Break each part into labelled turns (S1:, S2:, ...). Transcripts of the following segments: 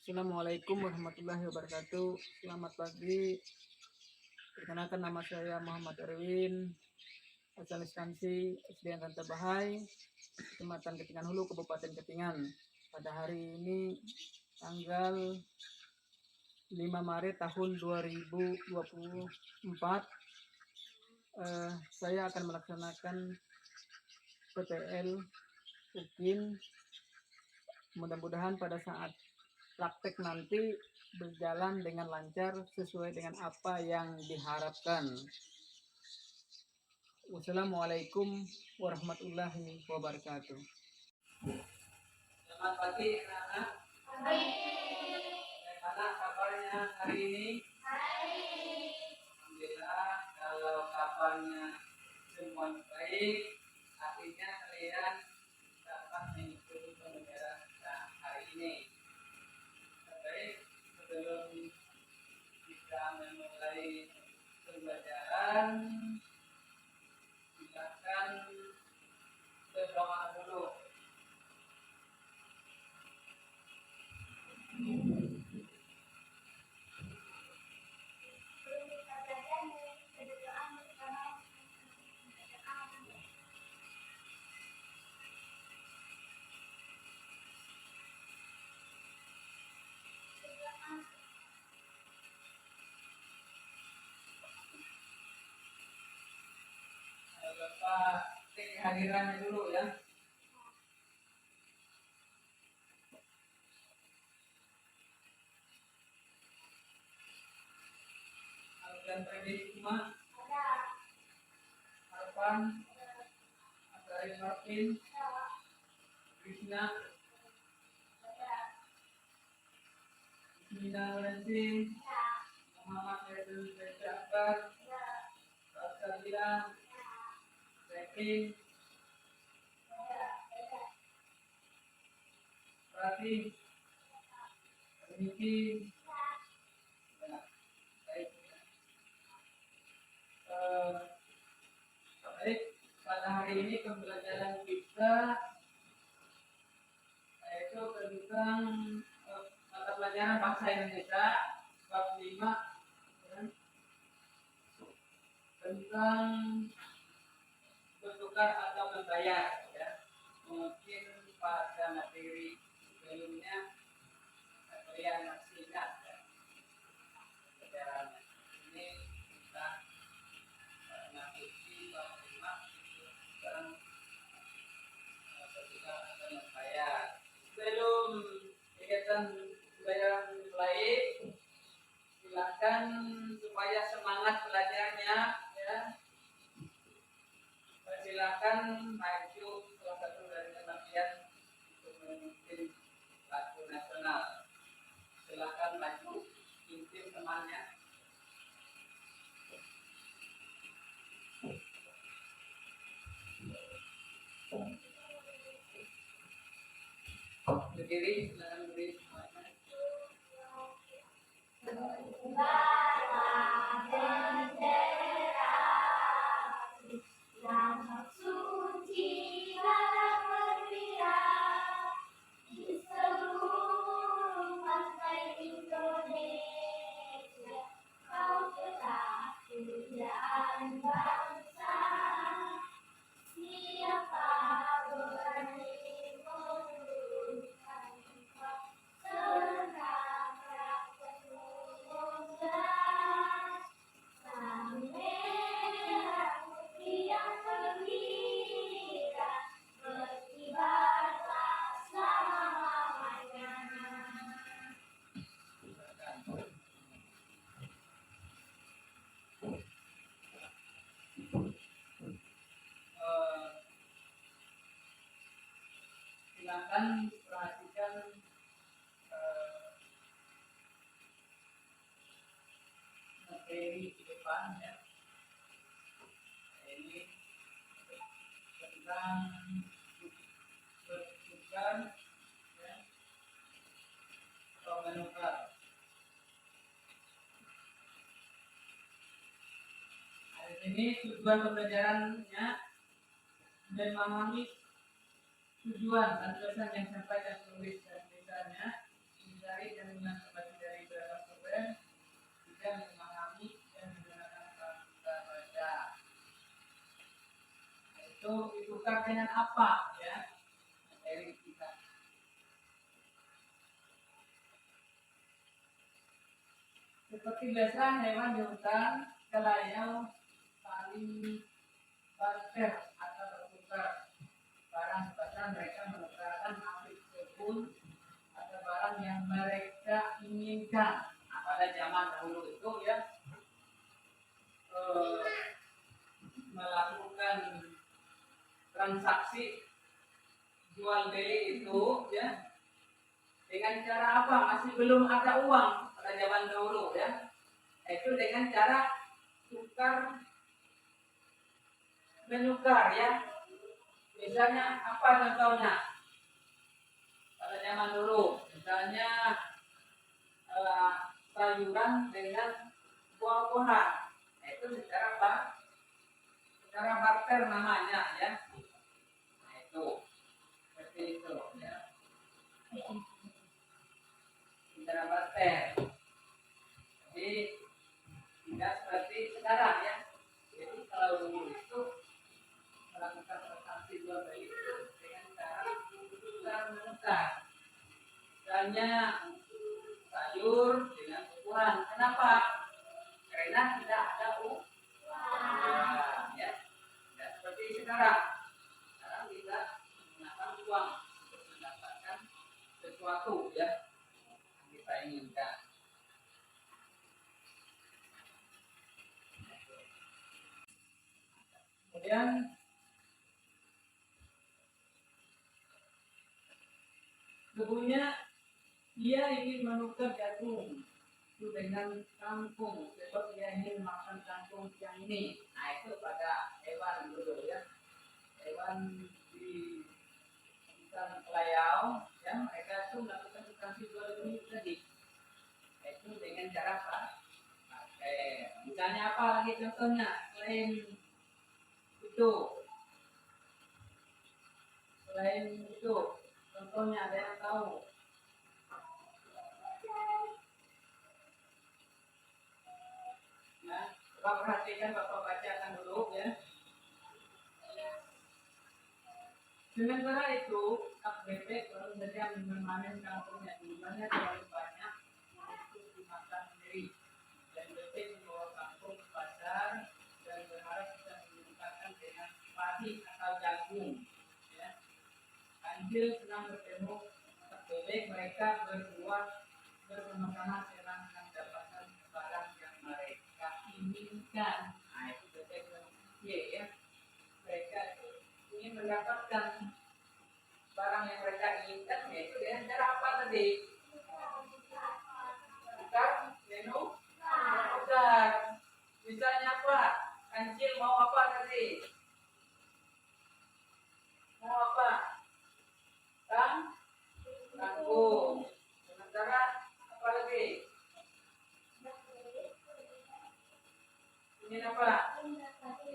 S1: Assalamualaikum warahmatullahi wabarakatuh. Selamat pagi. Perkenalkan, nama saya Muhammad Erwin, asal instansi SD Ranta Bahai, Kecamatan Ketingan Hulu, Kabupaten Ketingan. Pada hari ini tanggal 5 Maret tahun 2024, saya akan melaksanakan PPL UKIN. Mudah-mudahan pada saat praktek nanti berjalan dengan lancar sesuai dengan apa yang diharapkan. Wassalamualaikum warahmatullahi wabarakatuh. Selamat pagi anak-anak. Bagaimana kabarnya hari ini? Alhamdulillah, kalau kabarnya semua baik, artinya kalian dapat mengikuti pembelajaran kita hari ini. Baik, sebelum kita memulai pembelajaran, silakan berdoa dulu. Bapak cek kehadirannya dulu ya. Dan prediksi semua Arfan, Asari Martin, Krishna, Mina Valentin, Muhammad Redul Akbar, Rasulullah, Rekin, Rati, Niki. Baik, pada hari ini pembelajaran kita yaitu tentang mata pelajaran bahasa Indonesia bab 5 ya, tentang bertukar atau membayar ya. Mungkin pada materi sebelumnya kalian masih ingat ya, pelajaran ini kita mengikuti bab 5 tentang bertukar atau membayar. Sebelum kegiatan pembelajaran dimulai, silakan supaya semangat belajarnya ya. Silakan maju salah satu dari kalian untuk memimpin lagu nasional. Silakan maju, pimpin temannya. Berdiri, silakan berdiri semuanya. Silakan perhatikan materi di depan ya. Ini tentang bertukar ya, atau menukar. Ini tujuan pembelajarannya memahami tujuan dan pesan yang disampaikan penulis dan tulisannya, mencari dan itu ditukar dengan apa ya? Dari kita. Seperti biasa hewan di hutan kelayau saling barter atau bertukar barang seperti mereka menukarkan hasil kebun atau barang yang mereka inginkan. Nah, pada zaman dahulu itu ya melakukan transaksi jual beli itu ya dengan cara apa? Masih belum ada uang pada zaman dahulu ya. Itu dengan cara tukar menukar ya. Misalnya apa contohnya? Pada zaman dulu, misalnya sayuran dengan buah-buahan. Itu secara barter namanya ya. Nah, itu seperti itu ya. Secara barter. Jadi tidak seperti sekarang ya. Jadi kalau dulu itu melakukan transaksi jual beli itu dengan cara tukar menukar. Misalnya sayur dengan buah. Kenapa? Karena tidak ada uang. Ya, tidak seperti sekarang. Sekarang kita menggunakan uang untuk mendapatkan sesuatu ya yang kita inginkan. Kemudian kebunnya dia ingin menukar jagung itu dengan kangkung sebab dia ingin makan kangkung yang ini. Nah itu pada hewan dulu ya, hewan di hutan kelayau ya, mereka itu melakukan transaksi jual beli tadi. Itu dengan cara apa? Misalnya apa lagi contohnya selain itu? Selain itu, contohnya ada yang tahu? Nah, coba perhatikan, Bapak bacakan dulu ya. Sementara itu, Kak Bebek baru saja memanen kangkungnya. Jumlahnya terlalu banyak untuk dimakan sendiri. Dan Bebek membawa kangkung ke pasar dan berharap bisa menukarkan dengan padi atau jagung. Ya. Kancil senang bertemu Kak Bebek. Mereka berdua bersama-sama senang mendapatkan barang yang mereka inginkan. Nah itu Bebek dan Kancil ya. Mereka ingin mendapatkan barang yang mereka inginkan, yaitu dengan cara apa tadi? Tukar menu, tukar. Misalnya apa? Kancil mau apa tadi? Mau apa? Kangkung. Sementara apa lagi? Ingin apa?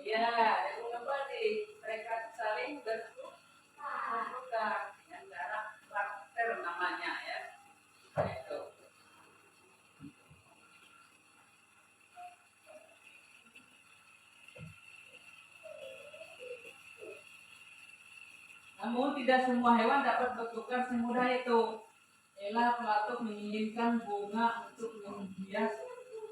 S1: Ya, yang apa nih? Mereka saling bertukar dengan cara barter namanya ya. Itu. Namun tidak semua hewan dapat bertukar semudah itu. Ella Plato menginginkan bunga untuk menghias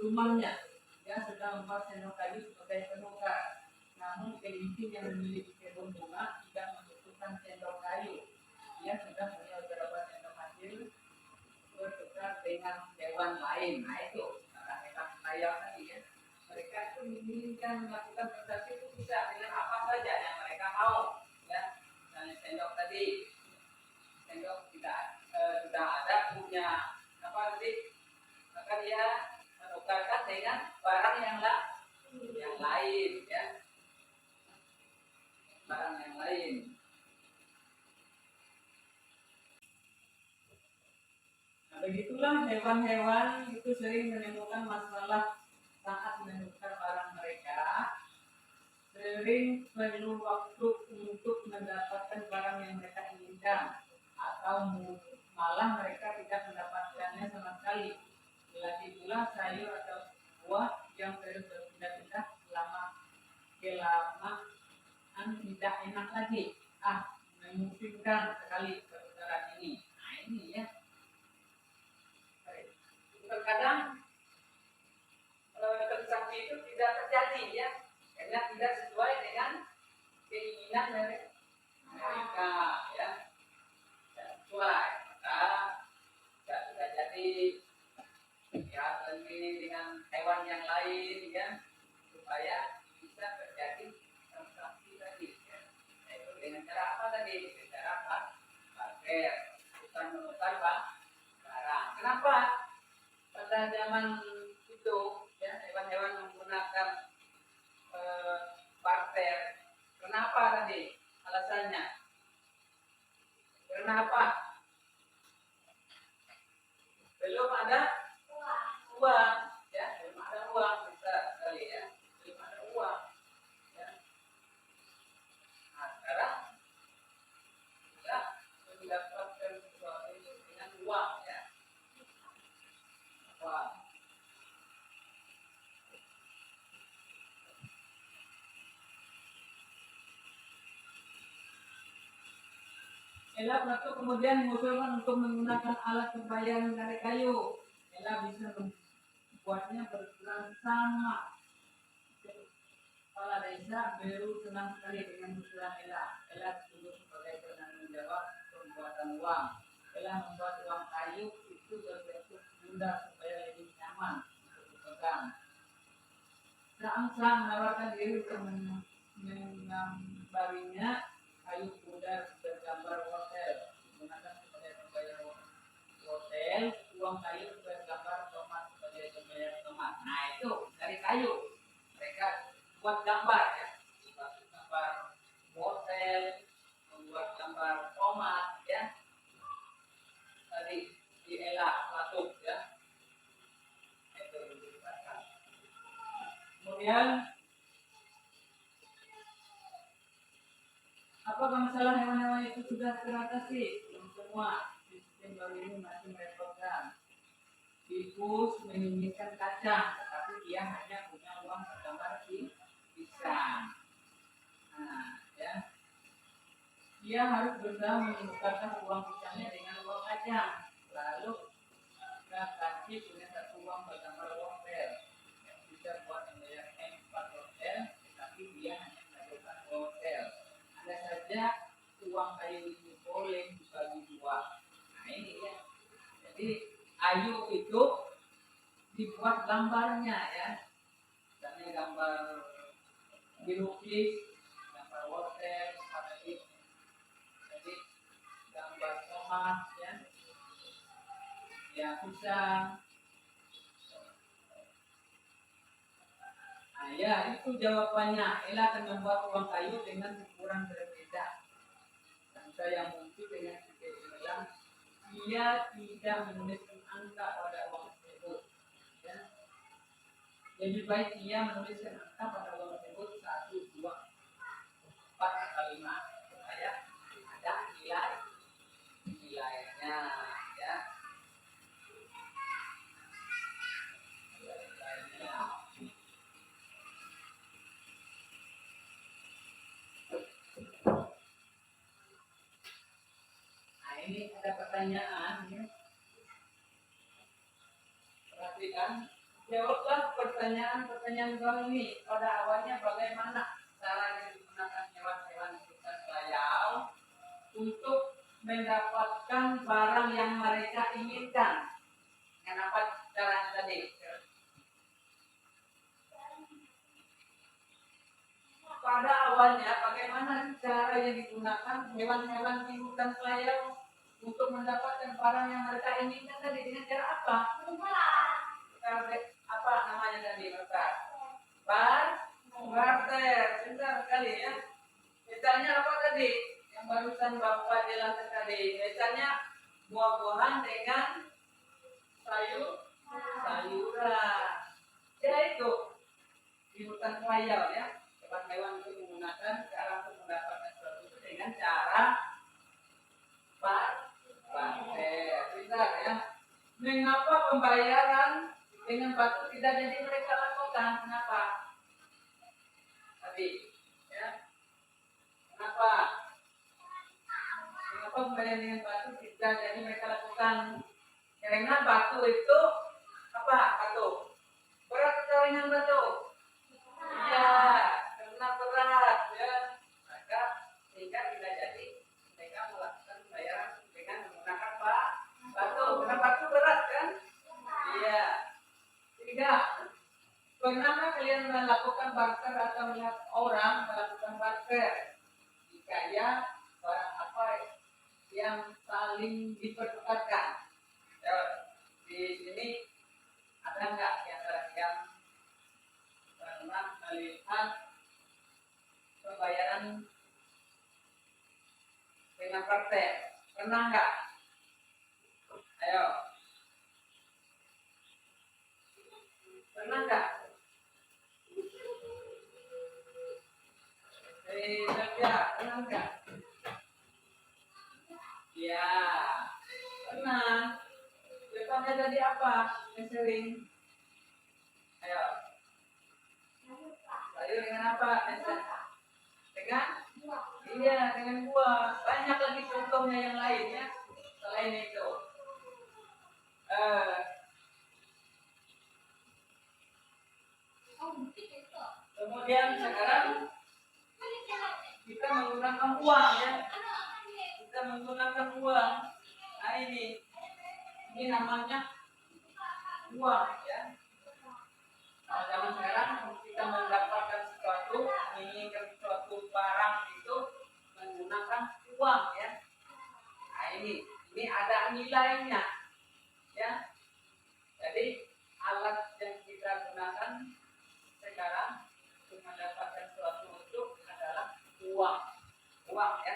S1: rumahnya. Dia sedang membuat sendok kayu sebagai penukar. Namun kelinci yang memiliki kebun bunga tidak membutuhkan sendok kayu. Dia sudah punya beberapa sendok hasil bertukar dengan hewan lain. Nah itu hewan layak tadi ya. Mereka itu menginginkan melakukan transaksi itu bisa dengan apa saja yang mereka mau. Ya, misalnya sendok tadi, sendok tidak sudah ada punya apa tadi, maka dia menukarkan dengan barang yang lain ya, barang yang lain. Nah, begitulah hewan-hewan itu sering menemukan masalah saat menukar barang mereka. Sering perlu waktu untuk mendapatkan barang yang mereka inginkan, atau malah mereka tidak mendapatkannya sama sekali. Lagi pula sayur atau buah yang terus berpindah-pindah kelamaan tidak enak lagi. Memungkinkan sekali perputaran ini. Nah ini ya. Terkadang transaksi itu tidak terjadi ya, karena tidak sesuai dengan keinginan dari mereka ya. Tidak sesuai, maka tidak bisa jadi ya ini dengan hewan yang lain ya, supaya bisa terjadi transaksi tadi ya. Itu dengan cara apa tadi? Dengan cara apa? Parkir, bukan menukar barang. Kenapa? Pada zaman itu ya hewan-hewan menggunakan parter. Kenapa tadi? Alasannya? Kenapa? Belum ada uang, ya belum ada uang bisa sekali ya, belum ada uang. Ya. Nah, sekarang kita mendapatkan sesuatu itu dengan uang ya. Uang. Ella Plato kemudian mengusulkan untuk menggunakan alat pembayaran dari kayu. Ella bisa membuatnya berperan sama. Kepala desa Beru senang sekali dengan usulan Ella. Ella dulu sebagai penanggung jawab pembuatan uang. Ella membuat uang kayu itu berbentuk bundar supaya lebih nyaman untuk dipegang. Sang menawarkan diri untuk mengambarinya kayu bundar bergambar hotel, menggunakan sebagai pembayar hotel, uang kayu bergambar tomat sebagai pembayar tomat. Nah itu dari kayu mereka buat gambar ya, buat gambar hotel, membuat gambar tomat ya. Tadi di Ella Plato ya. Itu dibuatkan. Kemudian apakah masalah hewan-hewan itu sudah teratasi? Belum semua. Sistem baru ini masih merepotkan. Tikus menginginkan kacang, tetapi dia hanya punya uang bergambar pisang. Nah, ya. Dia harus berusaha menukarkan uang pisangnya dengan uang kacang. Lalu kasih punya satu uang bergambar hotel yang bisa buat membayar empat hotel, tetapi dia hanya melakukan hotel. Ada saja uang kayu itu boleh dibagi dua. Nah ini ya. Jadi ayu itu dibuat gambarnya ya. Misalnya gambar dilukis, gambar hotel, jadi gambar tomat ya. Ya pisang. Nah ya itu jawabannya. Ella akan membuat uang kayu dengan ukuran berbeda. Angka yang muncul dengan bilang dia tidak menuliskan angka pada uang tersebut. Ya. Lebih baik dia menuliskan angka pada uang tersebut 1, 2, 4, atau 5 supaya ada nilainya ya. Ini ada pertanyaan ya. Perhatikan, jawablah pertanyaan kau ini. Pada awalnya bagaimana cara digunakan hewan-hewan hutan belayau untuk mendapatkan barang yang mereka inginkan? Kenapa cara tadi? Pada awalnya bagaimana cara yang digunakan hewan-hewan di hutan belayau untuk mendapatkan barang yang mereka inginkan tadi? Dengan cara apa? Apa namanya tadi? Barter. Benar sekali ya. Misalnya apa tadi? Yang barusan Bapak jelaskan tadi. Misalnya buah-buahan dengan sayuran. Ya itu di hutan belayau ya. Hewan-hewan itu menggunakan cara untuk mendapatkan sesuatu itu dengan cara barter. Bisa ya. Mengapa pembayaran dengan batu tidak jadi mereka lakukan? Kenapa? Tadi, ya. Kenapa? Mengapa pemberian dengan batu tidak jadi mereka lakukan? Karena batu itu apa? Batu berat atau ringan batu? Iya, karena berat ya. Maka sehingga tidak jadi mereka melakukan pembayaran dengan menggunakan batu. Karena batu berat kan? Iya. Tiga. Pernahkah kalian melakukan barter atau melihat orang melakukan barter? Jika ya, barang apa yang saling dipertukarkan? Ya, di sini ada nggak di antara yang pernah melihat pembayaran dengan barter? Pernah nggak? Ayo, pernah nggak? Kerja, pernah nggak? Ya, pernah. Contohnya tadi apa? Yang sering. Ayo. Sayur dengan apa? Dengan? Iya, dengan buah. Banyak lagi contohnya yang lain ya. Selain itu. Kemudian sekarang kita menggunakan uang ya. Kita menggunakan uang. Nah ini namanya uang ya. Nah, zaman sekarang kita mendapatkan sesuatu, menginginkan suatu barang itu menggunakan uang ya. Nah ini ada nilainya ya. Jadi alat yang kita gunakan sekarang untuk mendapatkan suatu produk adalah uang ya.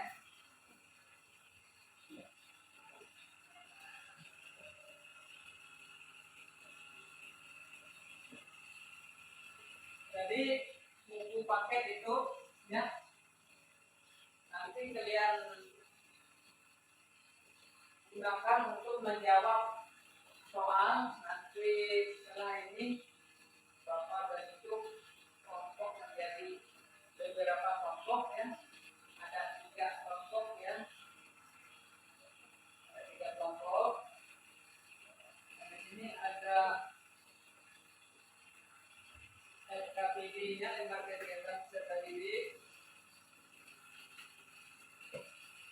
S1: Jadi buku paket itu ya, nanti kalian gunakan untuk menjawab soal. Nanti setelah ini Bapak bentuk kelompok menjadi beberapa kelompok ya. Ada 3 kelompok ya. Ada 3 kelompok. Dan di sini ada SKPD-nya, lembar kegiatan peserta didik.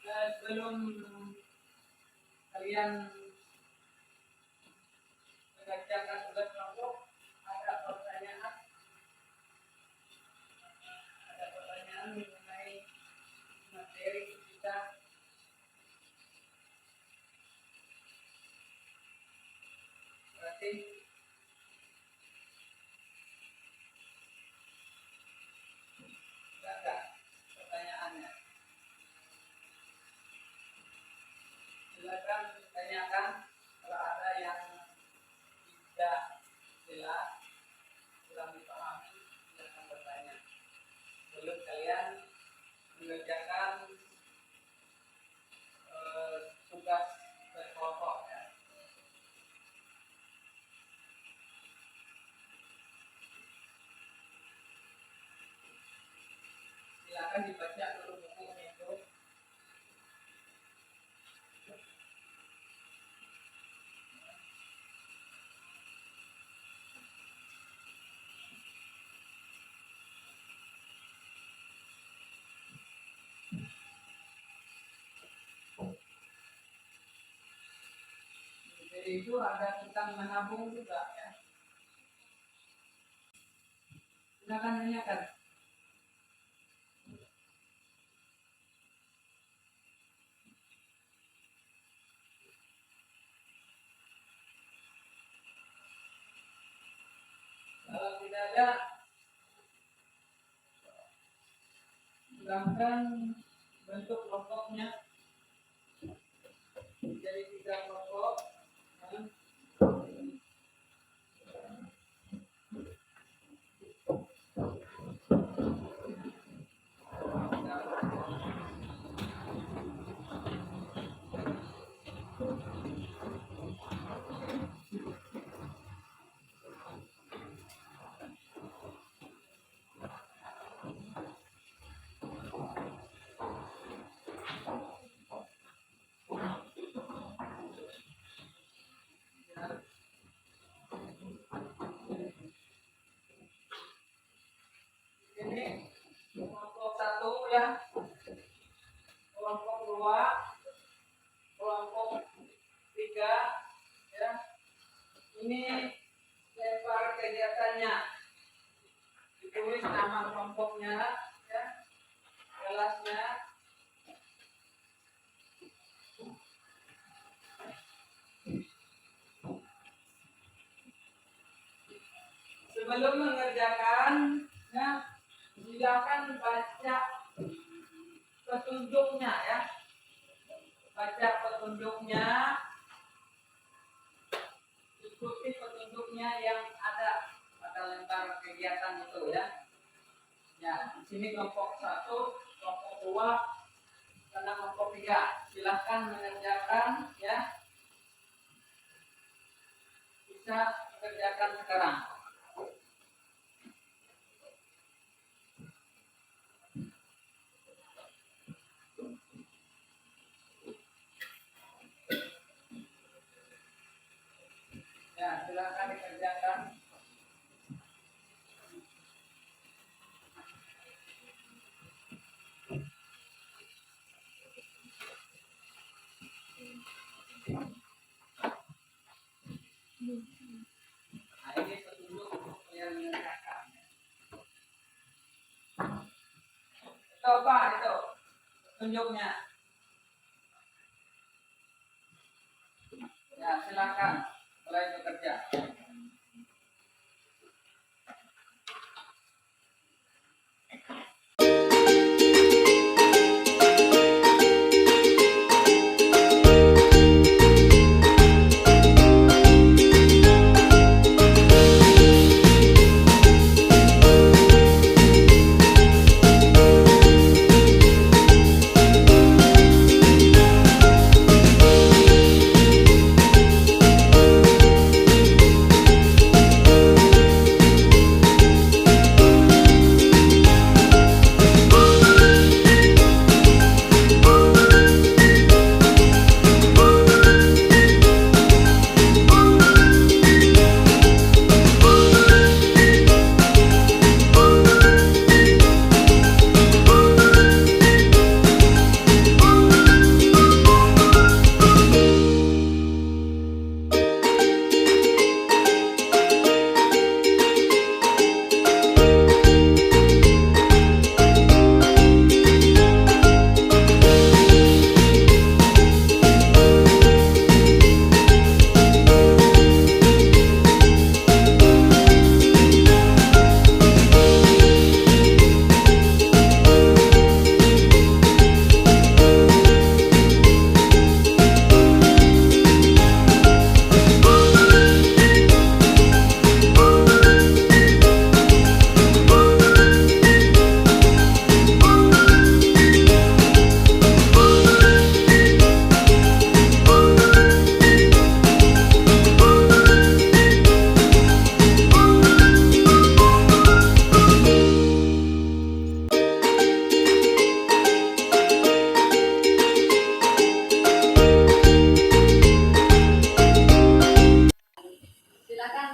S1: Sebelum kalian mengerjakan tugas kelompok, ada pertanyaan mengenai materi kita. Berarti ada pertanyaannya. Silakan tanyakan kalau ada yang tidak jelas, kurang dipahami, silakan bertanya. Sebelum kalian mengerjakan tugas berkelompok ya. Silakan dibaca dulu bukunya itu. Jadi itu ada tentang menabung juga ya. Silakan tanyakan. Kalau tidak ada, silahkan bentuk kelompoknya jadi 3 kelompok. Ini lempar kegiatannya, ditulis nama kelompoknya, ya, kelasnya. Sebelum mengerjakan, ya, silakan baca petunjuknya, ya, baca petunjuknya, ikuti petunjuknya yang ada pada lembar kegiatan itu, ya. Ya, di sini kelompok 1, kelompok 2, dan kelompok 3. Silahkan mengerjakan, ya. Bisa kerjakan sekarang. Ya, silakan dikerjakan. Nah, ini petunjuk yang mengerjakan. Itu apa itu? Petunjuknya. Ya, silakan mulai bekerja.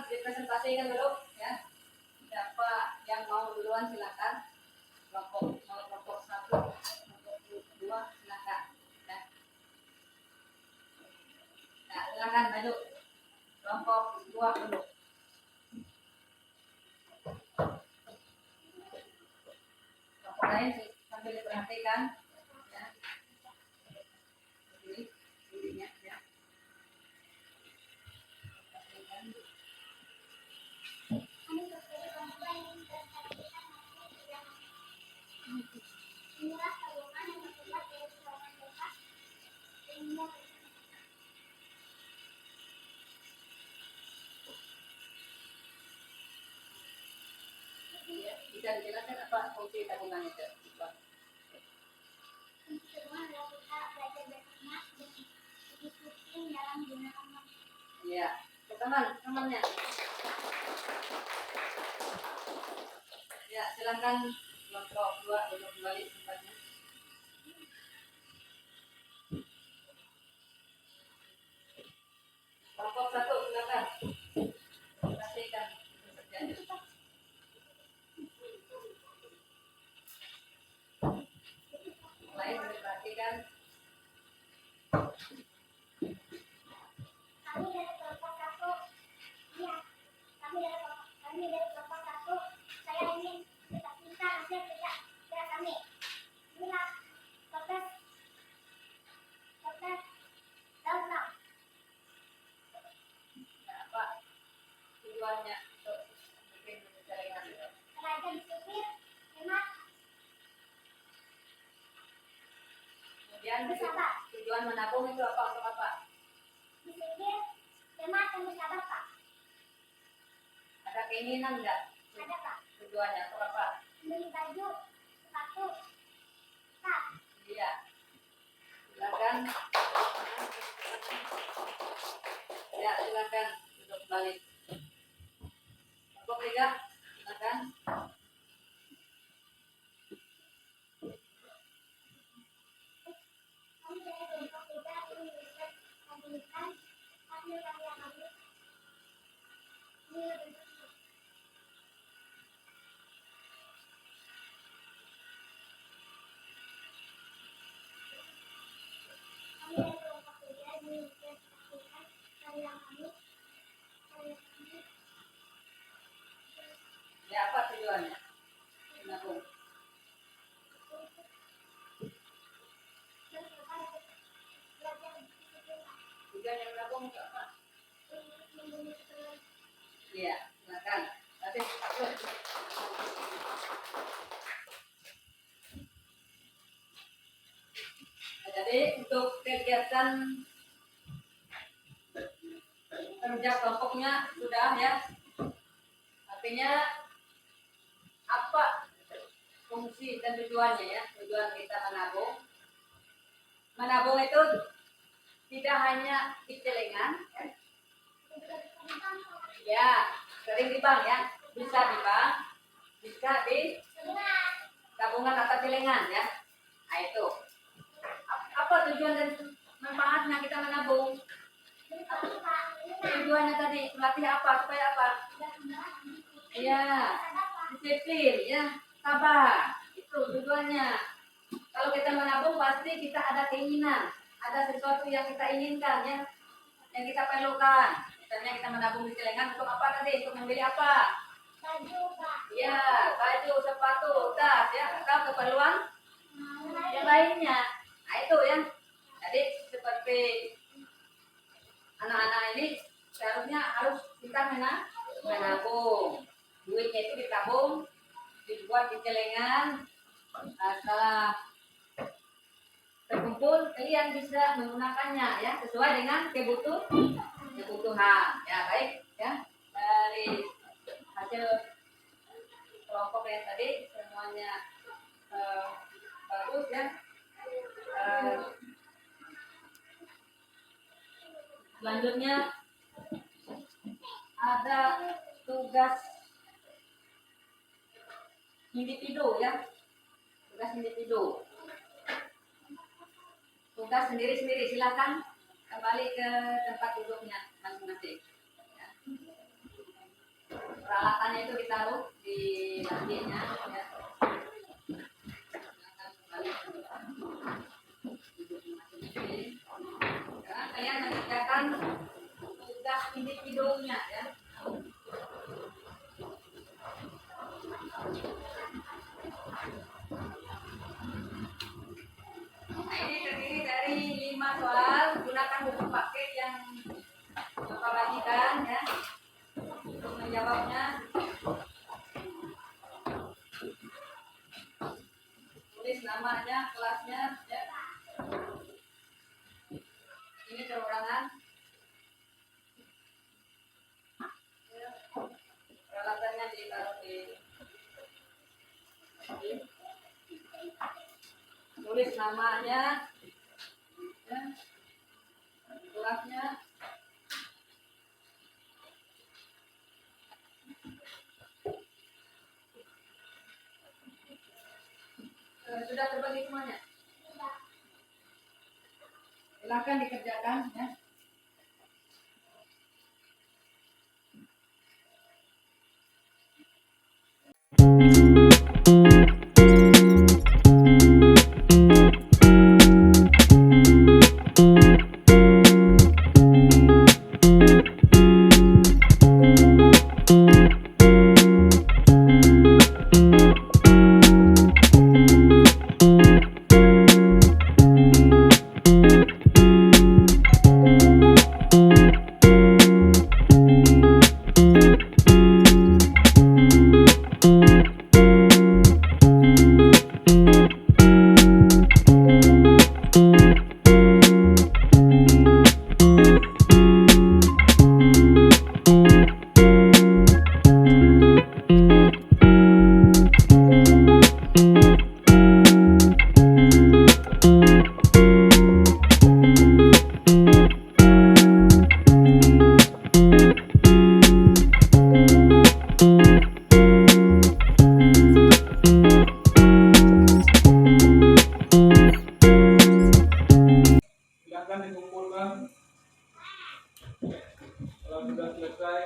S1: Dipresentasikan dulu, ya. Siapa yang mau duluan silakan. Kelompok 1, kelompok 2 silakan. Ya. Nah, silakan maju. Kelompok 2 dulu. Kelompok lain sambil diperhatikan, ya. Ini, ya. Bisa dijelaskan apa fungsi tabungan itu? Ya, teman-temannya. Ya, silakan kelompok 2 duduk kembali tempatnya. Kelompok 1 silakan. Perhatikan pekerjaannya. Lain diperhatikan.
S2: Kami dari kelompok 1 tujuannya untuk bikin celengan itu? Kemudian tujuan menabung itu apa untuk apa? Ada keinginan enggak? Tujuannya untuk apa? Iya. Silakan. Ya, silakan duduk balik. Cukup tiga, silakan. Ya, apa tujuannya? Menabung. Tujuannya menabung untuk apa? Iya, silakan. Tapi jadi untuk kegiatan kerja kelompoknya sudah ya. Artinya apa fungsi dan tujuannya ya? Tujuan kita menabung. Menabung itu tidak hanya di celengan, ya, sering di bank ya, bisa di bank, bisa di tabungan atau celengan ya. Nah itu. Apa tujuan dan manfaatnya kita menabung? Tujuannya tadi melatih apa? Supaya apa? Iya, disiplin ya, sabar. Itu tujuannya. Kalau kita menabung pasti kita ada keinginan, ada sesuatu yang kita inginkan ya, yang kita perlukan. Misalnya kita menabung di celengan untuk apa tadi? Untuk membeli apa? Ya, baju, sepatu, tas ya, atau keperluan yang lainnya. Nah itu ya. Jadi seperti anak-anak ini seharusnya harus kita menabung. Duitnya itu ditabung, dibuat di celengan. Setelah terkumpul, kalian bisa menggunakannya ya sesuai dengan kebutuhan. Ya baik ya, dari hasil kelompok yang tadi semuanya bagus ya. Selanjutnya ada tugas individu ya, tugas individu, tugas sendiri-sendiri. Silakan kembali ke tempat duduknya masing-masing ya. Peralatannya itu ditaruh di lacinya ya. Silakan kembali ke tempat duduknya masing-masing. Sekarang kalian mengerjakan tugas individunya ya. Nah, ini terdiri dari 5 soal. Gunakan buku paket yang Bapak bagikan ya untuk menjawabnya. Tulis namanya, kelasnya ya. Ini perorangan. Ya. Peralatannya ditaruh di tulis namanya ya, kelasnya, sudah terbagi semuanya. Silakan dikerjakan ya.
S1: sudah selesai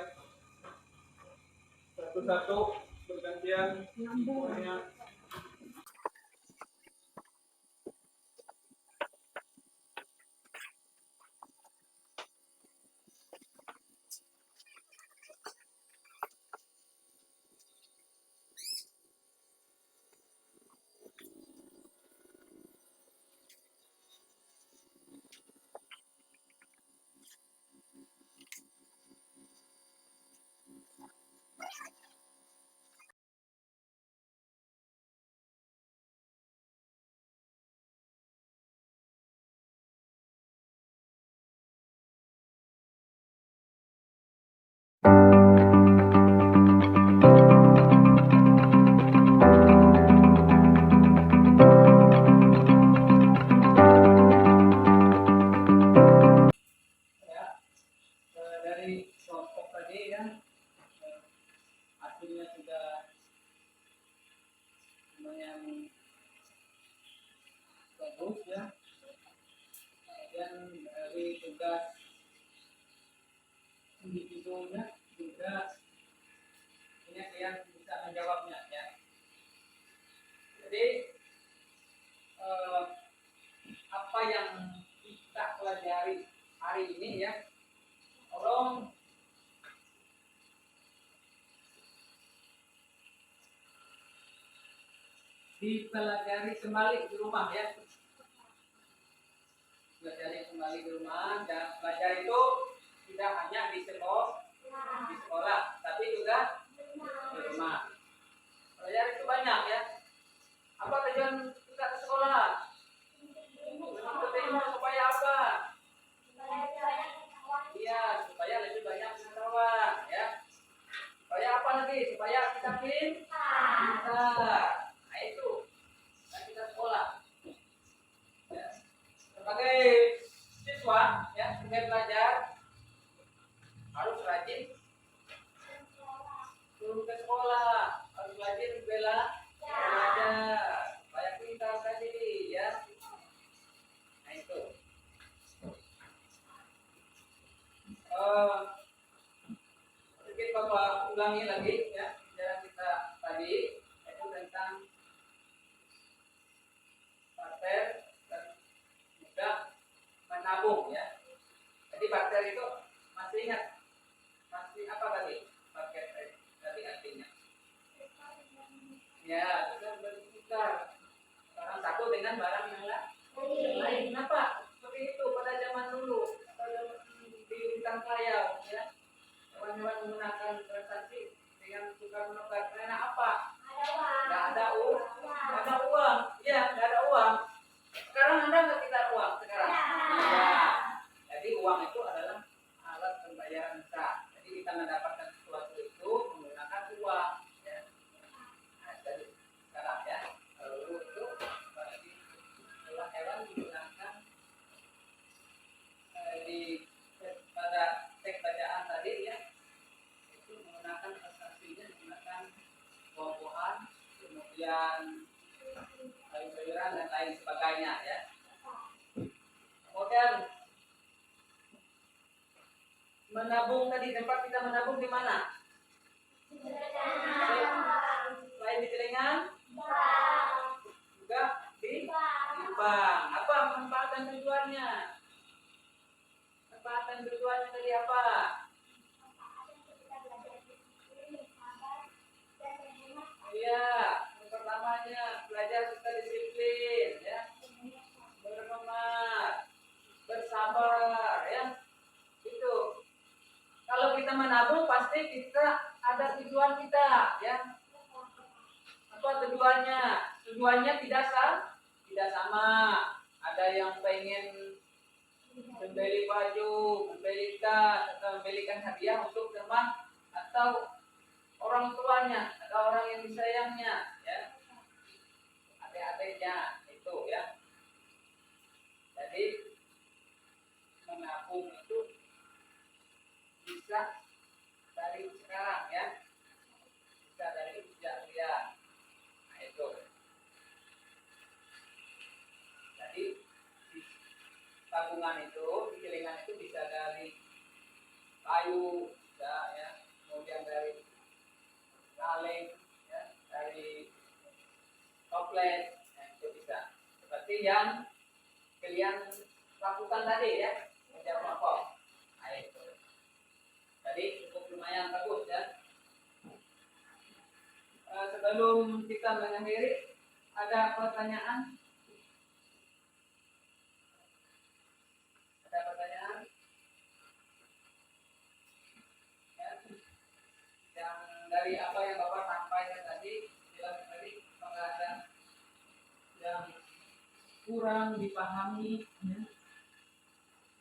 S1: satu-satu bergantian semuanya. Dari kelompok tadi ya, hasilnya sudah lumayan bagus ya. Kemudian dari tugas individunya juga ini yang bisa menjawabnya ya. Jadi apa yang kita pelajari hari ini ya, tolong dipelajari kembali di rumah ya. Pelajari kembali di rumah, dan belajar itu tidak hanya di sekolah, tapi juga di rumah. Belajar itu banyak ya. Apa tujuan kita ke sekolah? Menuntut ilmu supaya apa? Iya, supaya lebih banyak pengetahuan ya. Supaya apa lagi? Supaya kita pintar. Nah itu, dan kita sekolah. Ya. Sebagai siswa ya, sebagai pelajar harus rajin turun ke sekolah, harus rajin belajar supaya pintar tadi ya. Nah itu sedikit Bapak ulangi lagi ya pelajaran kita tadi, itu tentang barter dan juga menabung ya. Jadi barter itu masih ingat, masih apa tadi barter tadi artinya? Ya, kita bertukar barang satu dengan barang yang lain. Kenapa seperti itu pada zaman dulu atau zaman di hutan kaya ya? Hewan-hewan menggunakan transaksi dengan tukar menukar karena apa? Nggak ada uang, nggak ada uang, ya nggak ada uang. Sekarang ada nggak kita uang sekarang? Ya, jadi uang itu adalah alat pembayaran kita. Jadi kita mendapatkan sesuatu itu menggunakan uang. Ya. Nah, jadi sekarang ya, lalu itu bagi hewan menggunakan di pada teks bacaan tadi ya, itu menggunakan transaksinya menggunakan buah-buahan, kemudian sayur-sayuran dan lain sebagainya ya. Kemudian menabung tadi, tempat kita menabung di mana? Selain di celengan, juga di bank. Apa manfaat dan tujuannya? Manfaat dan tujuannya tadi apa? Iya, yang pertamanya belajar kita disiplin ya, berhemat, bersabar ya. Itu kalau kita menabung pasti kita ada tujuan kita ya. Apa tujuannya? Tujuannya tidak sama. Ada yang pengen membeli baju, membeli tas, atau membelikan hadiah untuk teman atau orang tuanya atau orang yang disayangnya ya, adik-adiknya itu ya. Jadi menabung itu bisa dari sekarang ya, bisa dari sejak dia. Nah itu jadi tabungan itu, celengan itu bisa dari kayu kayu bisa ya, kemudian dari kaleng ya, dari toples ya, itu bisa. Seperti yang kalian lakukan tadi ya, menjadi kelompok. Nah, itu. Jadi cukup lumayan bagus ya. Sebelum kita mengakhiri, ada pertanyaan? Ada pertanyaan? Ya. Yang dari apa yang Bapak sampaikan tadi, jelas tadi, apakah ada yang kurang dipahami, ya?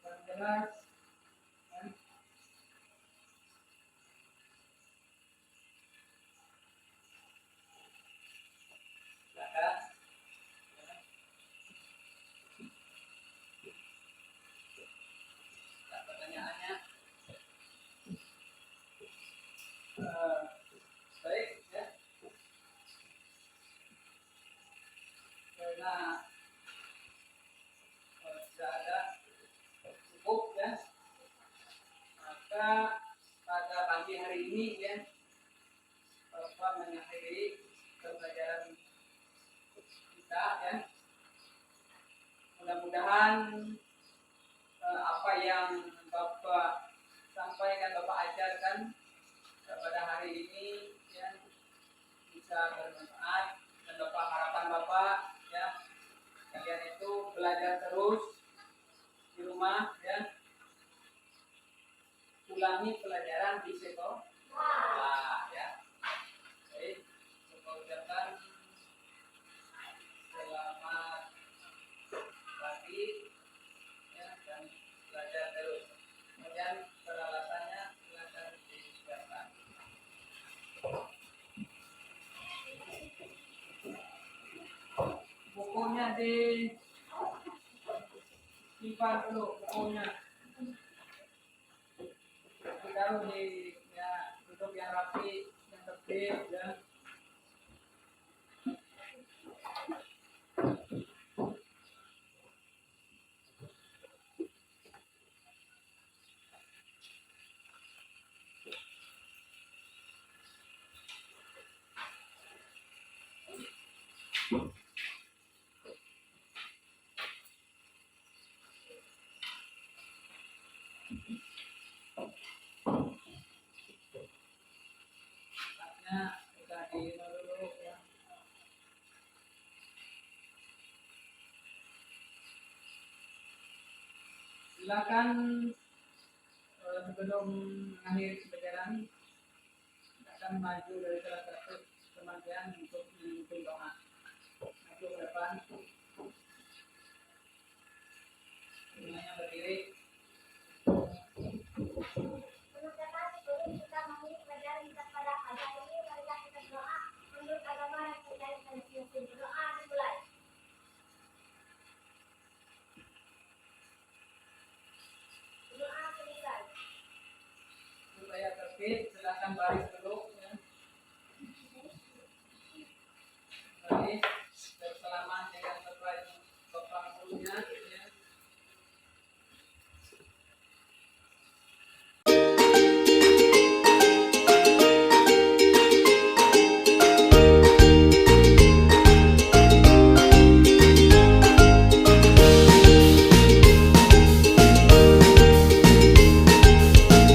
S1: Kurang jelas? Ya. Silakan. Ya, pertanyaannya. Baik ya. Karena sudah ada cukup ya, maka pada pagi hari ini ya Bapak mengakhiri pembelajaran kita ya. Mudah-mudahan apa yang Bapak sampaikan, Bapak ajarkan pada hari ini ya bisa bermanfaat, dan Bapak harapan Bapak ya kalian itu belajar terus di rumah ya, ulangi pelajaran di sekolah ya. Baik, Bapak ucapkan selamat pagi ya, dan belajar terus. Kemudian peralatannya silakan disiapkan. Bukunya disimpan dulu, bukunya ditaruh di ya duduk yang rapi, yang tertib ya. Saatnya kita dulu ya. Silakan sebelum mengakhiri pembelajaran akan maju dari salah satu kementerian untuk memimpin doa. Maju ke depan. Semuanya berdiri.
S3: Mengucapkan sebelum kita mengakhiri pelajaran kita pada pagi ini, marilah kita berdoa menurut agama yang kita masing-masing. Berdoa dimulai. Berdoa selesai.
S1: Supaya tertib, silakan baris dulu ya. Baris.